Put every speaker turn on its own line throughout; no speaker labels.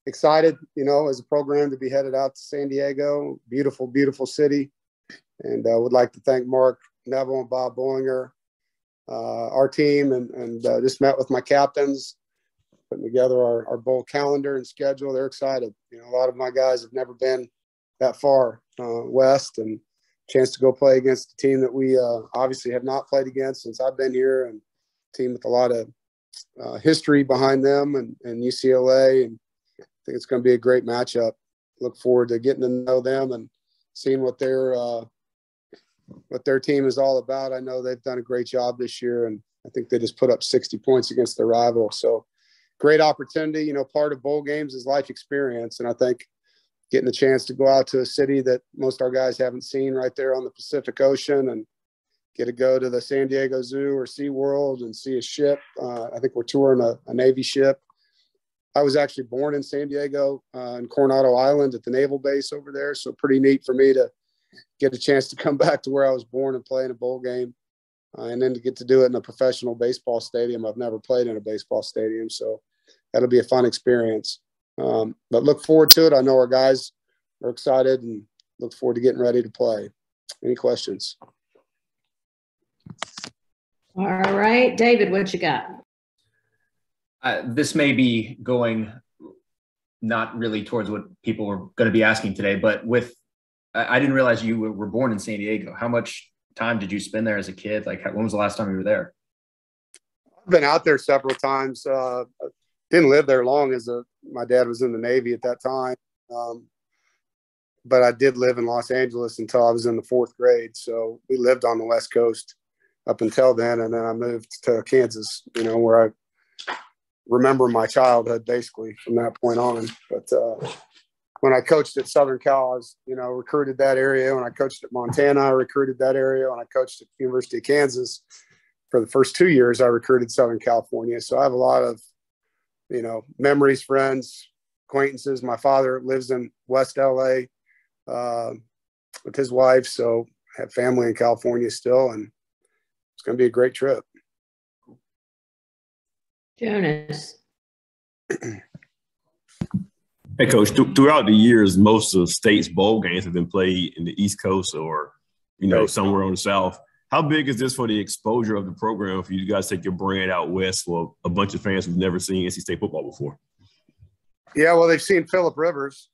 excited, as a program to be headed out to San Diego. Beautiful, beautiful city. And would like to thank Mark Neville and Bob Bollinger, our team, and just met with my captains, putting together our bowl calendar and schedule. They're excited. A lot of my guys have never been that far west, and chance to go play against a team that we obviously have not played against since I've been here, and a team with a lot of history behind them, and UCLA. And I think it's going to be a great matchup. Look forward to getting to know them and seeing what their team is all about. I know they've done a great job this year, and I think they just put up 60 points against their rival. So great opportunity. Part of bowl games is life experience, and I think getting the chance to go out to a city that most of our guys haven't seen right there on the Pacific Ocean, and get to go to the San Diego Zoo or SeaWorld and see a ship. I think we're touring a Navy ship. I was actually born in San Diego in Coronado Island at the naval base over there. So pretty neat for me to get a chance to come back to where I was born and play in a bowl game. And then to get to do it in a professional baseball stadium. I've never played in a baseball stadium, so that'll be a fun experience. But look forward to it. I know our guys are excited and look forward to getting ready to play. Any questions?
All right, David, what you got?
This may be going not really towards what people were going to be asking today, but I didn't realize you were born in San Diego. How much time did you spend there as a kid? Like, when was the last time you were there?
I've been out there several times. Didn't live there long, my dad was in the Navy at that time. But I did live in Los Angeles until I was in the 4th grade. So we lived on the West Coast up until then. And then I moved to Kansas, where I remember my childhood basically from that point on. But when I coached at Southern Cal, I was, recruited that area. When I coached at Montana, I recruited that area. When I coached at the University of Kansas for the first 2 years, I recruited Southern California. So I have a lot of, memories, friends, acquaintances. My father lives in West LA with his wife. So I have family in California still, and it's going to be a great trip.
Jonas.
Hey, Coach, throughout the years, most of the state's bowl games have been played in the East Coast or, somewhere on the South. How big is this for the exposure of the program for you guys to take your brand out west for a bunch of fans who've never seen NC State football before? Yeah,
well, they've seen Phillip Rivers.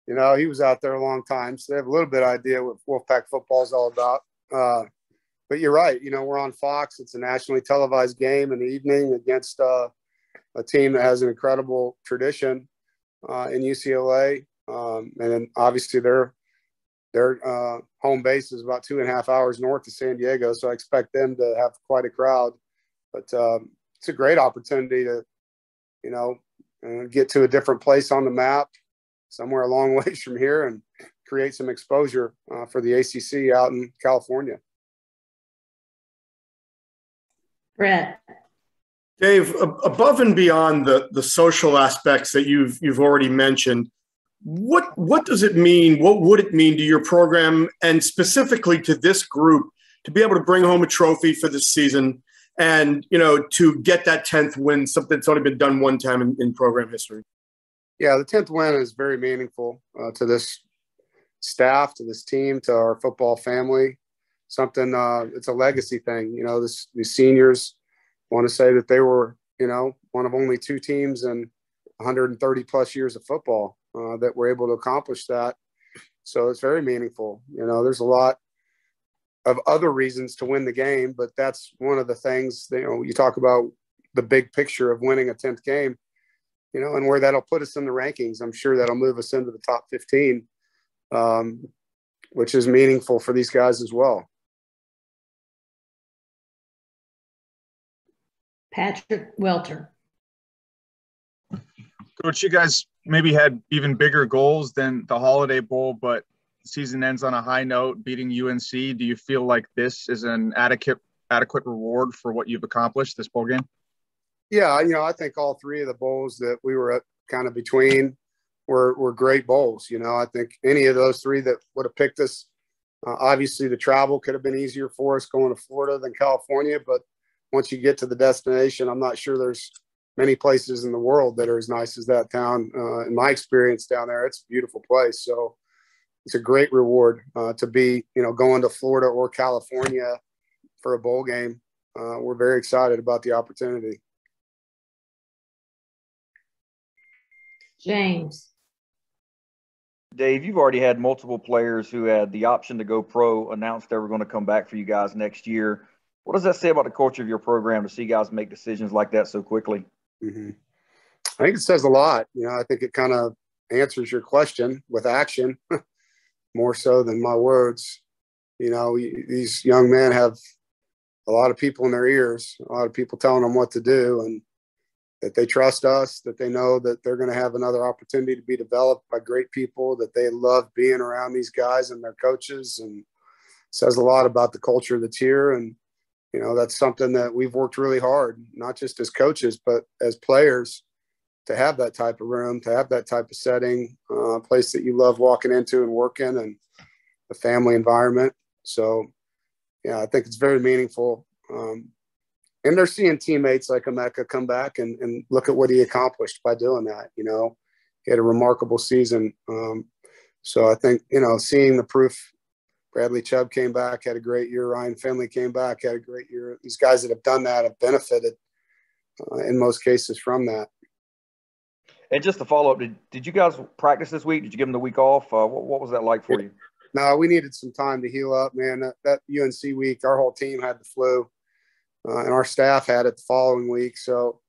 He was out there a long time, so they have a little bit of idea what Wolfpack football is all about. But you're right. We're on Fox. It's a nationally televised game in the evening against a team that has an incredible tradition in UCLA. And then obviously their home base is about 2.5 hours north of San Diego. So I expect them to have quite a crowd. But it's a great opportunity to, get to a different place on the map, somewhere a long ways from here, and create some exposure for the ACC out in California.
Brett.
Dave, above and beyond the social aspects that you've already mentioned, what does it mean? What would it mean to your program and specifically to this group to be able to bring home a trophy for this season and, to get that 10th win, something that's only been done one time in program history?
Yeah, the 10th win is very meaningful to this staff, to this team, to our football family. Something, it's a legacy thing. These seniors want to say that they were, one of only 2 teams in 130 plus years of football that were able to accomplish that. So it's very meaningful. There's a lot of other reasons to win the game, but that's one of the things that, you talk about the big picture of winning a 10th game, and where that'll put us in the rankings. I'm sure that'll move us into the top 15, which is meaningful for these guys as well.
Patrick Welter.
Coach, you guys maybe had even bigger goals than the Holiday Bowl, but the season ends on a high note, beating UNC. Do you feel like this is an adequate reward for what you've accomplished this bowl game?
Yeah, I think all 3 of the bowls that we were at kind of between were great bowls. I think any of those 3 that would have picked us, obviously the travel could have been easier for us going to Florida than California, but once you get to the destination, I'm not sure there's many places in the world that are as nice as that town. In my experience down there, it's a beautiful place. So it's a great reward to be, going to Florida or California for a bowl game. We're very excited about the opportunity.
James.
Dave, you've already had multiple players who had the option to go pro announce they were going to come back for you guys next year. What does that say about the culture of your program to see guys make decisions like that so quickly?
Mm-hmm. I think it says a lot. I think it kind of answers your question with action more so than my words. These young men have a lot of people in their ears, a lot of people telling them what to do, and that they trust us, that they know that they're going to have another opportunity to be developed by great people, that they love being around these guys and their coaches, and says a lot about the culture that's here. And, that's something that we've worked really hard, not just as coaches, but as players, to have that type of room, to have that type of setting, a place that you love walking into and working, and a family environment. So, I think it's very meaningful. And they're seeing teammates like Emeka come back and look at what he accomplished by doing that. He had a remarkable season. So I think, seeing the proof. Bradley Chubb came back, had a great year. Ryan Finley came back, had a great year. These guys that have done that have benefited in most cases from that.
And just to follow up, did you guys practice this week? Did you give them the week off? What was that like for you?
No, we needed some time to heal up, man. That UNC week, our whole team had the flu. And our staff had it the following week. So,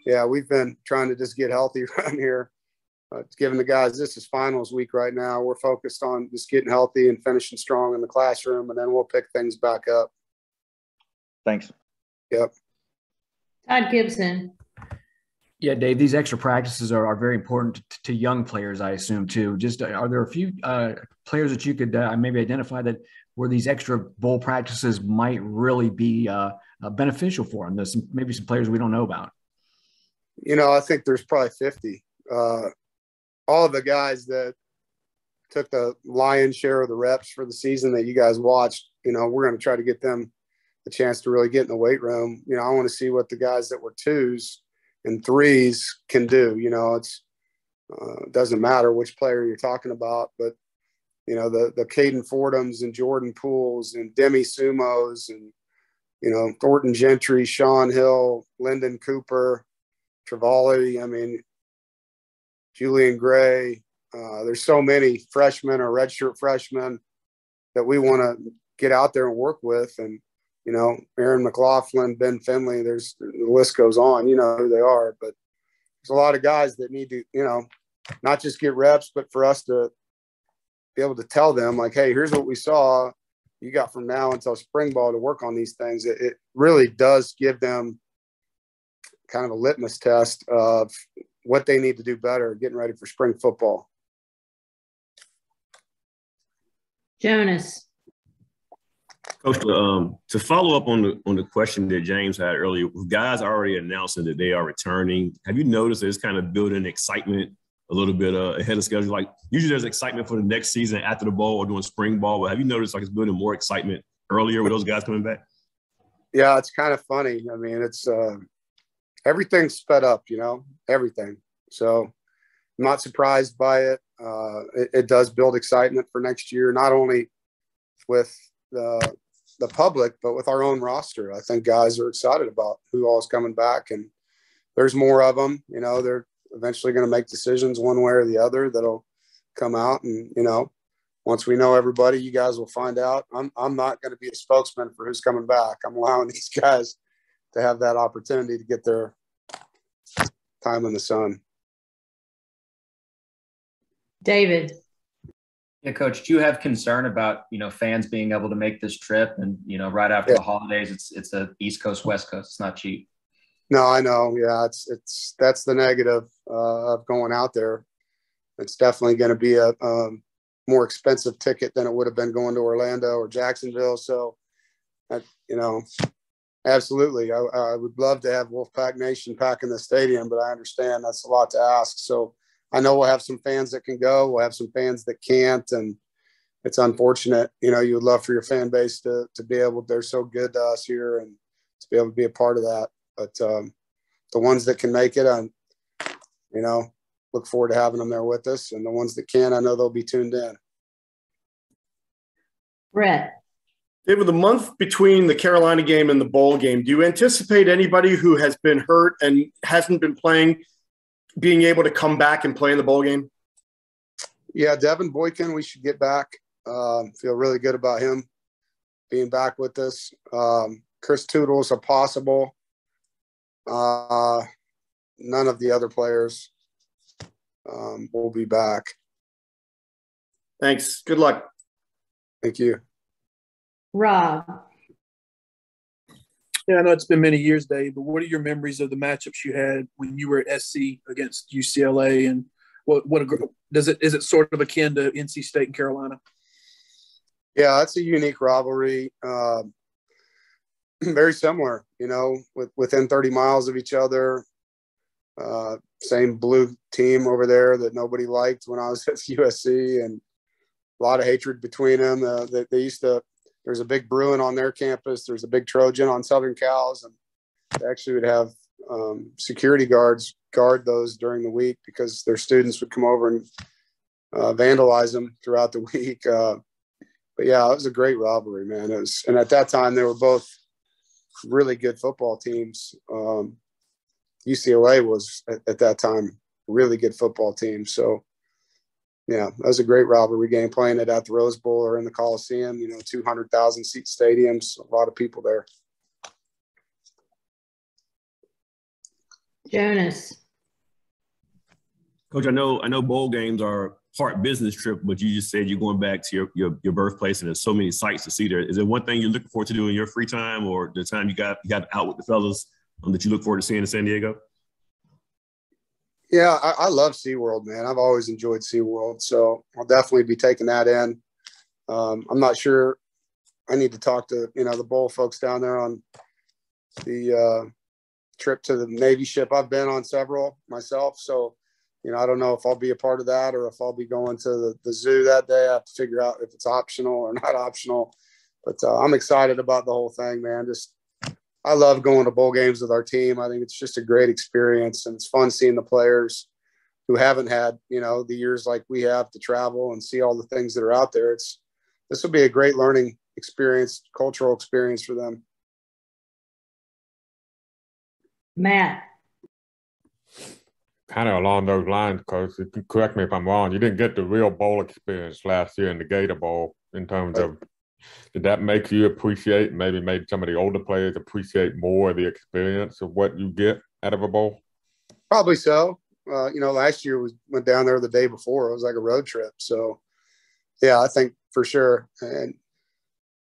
yeah, we've been trying to just get healthy around here. Giving the guys, this is finals week right now. We're focused on just getting healthy and finishing strong in the classroom, and then we'll pick things back up.
Thanks.
Yep.
Todd Gibson.
Yeah, Dave, these extra practices are very important to young players, I assume, too. Just are there a few players that you could maybe identify that where these extra bowl practices might really be beneficial for them? There's maybe some players we don't know about.
I think there's probably 50. All of the guys that took the lion's share of the reps for the season that you guys watched, we're going to try to get them a chance to really get in the weight room. I want to see what the guys that were 2s and 3s can do. It doesn't matter which player you're talking about, but the Caden Fordhams and Jordan Pools and Demi Sumos and Thornton Gentry, Sean Hill, Lyndon Cooper, Travali. Julian Gray. There's so many freshmen or redshirt freshmen that we want to get out there and work with. And, Aaron McLaughlin, Ben Finley, the list goes on. You know who they are. But there's a lot of guys that need to, not just get reps, but for us to be able to tell them, like, hey, here's what we saw. You got from now until spring ball to work on these things. It really does give them kind of a litmus test of what they need to do better getting ready for spring football.
Jonas.
Coach, to follow up on the question that James had earlier, guys are already announcing that they are returning. Have you noticed that it's kind of building excitement a little bit ahead of schedule? Like usually there's excitement for the next season after the bowl or doing spring ball, but have you noticed like it's building more excitement earlier with those guys coming back? Yeah,
it's kind of funny. It's everything's sped up, everything. So I'm not surprised by it. It does build excitement for next year, not only with the public, but with our own roster. I think guys are excited about who all is coming back, and there's more of them. They're eventually going to make decisions one way or the other that'll come out. And, once we know everybody, you guys will find out. I'm not going to be a spokesman for who's coming back. I'm allowing these guys to have that opportunity to get their time in the sun.
David.
Yeah, Coach, do you have concern about, fans being able to make this trip and, right after the holidays, it's a East Coast, West Coast. It's not cheap.
No, I know. Yeah, that's the negative of going out there. It's definitely going to be a more expensive ticket than it would have been going to Orlando or Jacksonville. So, absolutely. I would love to have Wolfpack Nation packing the stadium, but I understand that's a lot to ask. So I know we'll have some fans that can go. We'll have some fans that can't. And it's unfortunate. You would love for your fan base to be able, they're so good to us here and to be able to be a part of that. But the ones that can make it, you know, look forward to having them there with us. And the ones that can, I know they'll be tuned in.
Brett.
David, the month between the Carolina game and the bowl game, do you anticipate anybody who has been hurt and hasn't been playing being able to come back and play in the bowl game?
Yeah, Devin Boykin, we should get back. Feel really good about him being back with us. Chris Toodles are possible. None of the other players will be back.
Thanks. Good luck.
Thank you.
Rob.
Yeah, I know it's been many years, Dave, but what are your memories of the matchups you had when you were at SC against UCLA, and is it sort of akin to NC State and Carolina?
Yeah, it's a unique rivalry. Very similar, you know, within 30 miles of each other. Same blue team over there that nobody liked when I was at USC, and a lot of hatred between them. They used to. There's a big Bruin on their campus. There's a big Trojan on Southern Cal's, and they actually would have security guards guard those during the week because their students would come over and vandalize them throughout the week. But yeah, it was a great rivalry, man. And at that time, they were both really good football teams. UCLA was at that time a really good football team. So yeah, that was a great rivalry game, playing it at the Rose Bowl or in the Coliseum, you know, 200,000 seat stadiums, a lot of people there.
Jonas.
Coach, I know bowl games are part business trip, but you just said you're going back to your birthplace and there's so many sights to see there. Is there one thing you're looking forward to do in your free time, or the time you got out with the fellas that you look forward to seeing in San Diego?
Yeah, I love SeaWorld, man. I've always enjoyed SeaWorld, so I'll definitely be taking that in. I'm not sure. I need to talk to, you know, the bowl folks down there on the trip to the Navy ship. I've been on several myself, so, you know, I don't know if I'll be a part of that or if I'll be going to the zoo that day. I have to figure out if it's optional or not optional. But I'm excited about the whole thing, man. I love going to bowl games with our team. I think it's just a great experience, and it's fun seeing the players who haven't had, you know, the years like we have to travel and see all the things that are out there. This will be a great learning experience, cultural experience for them.
Matt.
Kind of along those lines, Coach, correct me if I'm wrong, you didn't get the real bowl experience last year in the Gator Bowl in terms of, did that make you appreciate, maybe made some of the older players appreciate more of the experience of what you get out of a bowl?
Probably so. You know, last year we went down there the day before. It was like a road trip. So, yeah, I think for sure. And,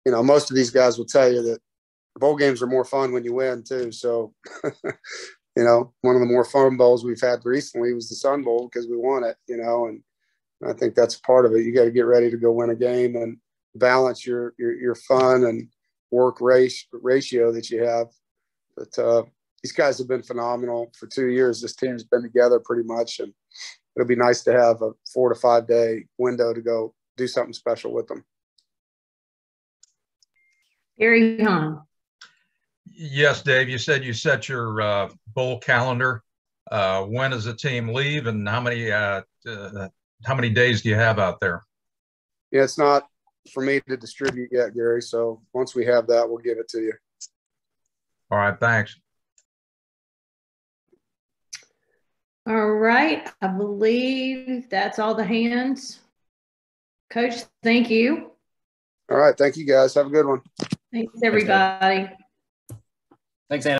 you know, most of these guys will tell you that bowl games are more fun when you win too. So, you know, one of the more fun bowls we've had recently was the Sun Bowl because we won it, you know, and I think that's part of it. You got to get ready to go win a game and balance your fun and work ratio that you have. But these guys have been phenomenal for 2 years. This team's been together pretty much, and it'll be nice to have a 4 to 5 day window to go do something special with them.
Gary Hahn.
Yes, Dave, you said you set your bowl calendar. When does the team leave, and how many days do you have out there?
Yeah, it's not for me to distribute yet, Gary. So once we have that, we'll give it to you.
All right, thanks.
All right, I believe that's all the hands. Coach, thank you.
All right, thank you guys. Have a good one.
Thanks, everybody.
Thanks, Anna.